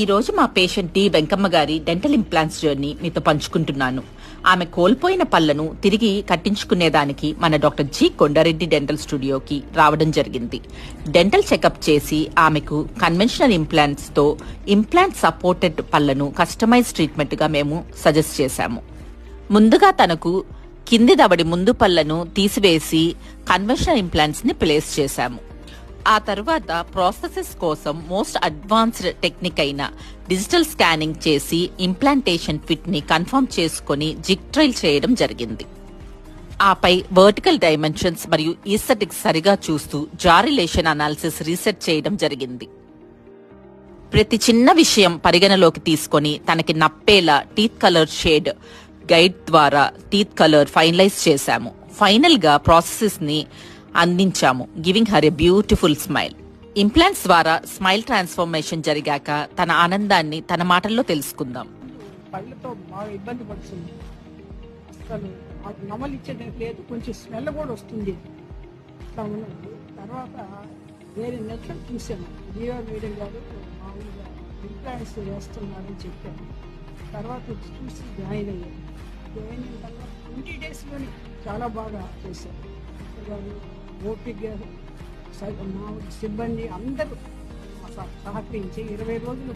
ఈ రోజు మా పేషెంట్ డి వెంకమ్మ గారి డెంటల్ ఇంప్లాంట్స్ జర్నీ మీతో పంచుకుంటున్నాను. ఆమె కోల్పోయిన పళ్లను తిరిగి కట్టించుకునేదానికి మన డాక్టర్ జి కొండారెడ్డి డెంటల్ స్టూడియోకి రావడం జరిగింది. డెంటల్ చెకప్ చేసి ఆమెకు కన్వెన్షనల్ ఇంప్లాంట్స్ తో ఇంప్లాంట్ సపోర్టెడ్ పళ్లను కస్టమైజ్ ట్రీట్మెంట్ గా మేము సజెస్ట్ చేశాము. ముందుగా తనకు కింది దవడి ముందు పళ్లను తీసివేసి కన్వెన్షనల్ ఇంప్లాంట్స్ ని ప్లేస్ చేశాము. ఆ తర్వాత ప్రాసెసెస్ కోసం మోస్ట్ అడ్వాన్స్డ్ టెక్నిక్ అయిన డిజిటల్ స్కానింగ్ చేసి ఇంప్లాంటేషన్ ఫిట్ ని కన్ఫర్మ్ చేసుకుని జిగ్ ట్రైల్ చేయడం జరిగింది. ఆపై వర్టికల్ డైమెన్షన్స్ మరియు ఈస్థెటిక్స్ సరిగా చూస్తూ జా రిలేషన్ అనాలిసిస్ రీసెట్ చేయడం జరిగింది. ప్రతి చిన్న విషయం పరిగణలోకి తీసుకొని తనకి నప్పేలా టీత్ కలర్ షేడ్ గైడ్ ద్వారా టీత్ కలర్ ఫైనలైజ్ చేశాము. ఫైనల్ గా ప్రాసెసెస్ ని అందించాము, giving her a beautiful smile. Implants ద్వారా స్మైల్ ట్రాన్స్ఫర్మేషన్ జరిగాక తన ఆనందాన్ని తన మాటల్లో తెలుసుకుందాం. పళ్ళతో బాగా ఇబ్బంది పడుతుంది, అసలు నమలు ఇచ్చేది లేదు, కొంచెం స్మెల్ కూడా వస్తుంది. అట్లా ఉన్నది. తర్వాత వేరే నెట్లో చూసాను, జియో మీడియా గారు మామూలుగా ఇంప్లాంట్స్ వేస్తున్నారని చెప్పాను. తర్వాత చూసి జాయిన్ అయ్యాను. జాయిన్ అయిన తర్వాత 20 daysలోనే చాలా బాగా చేశారు. గారు ఓపిక గారు మా సిబ్బంది అందరూ సహకరించి 20 రోజులు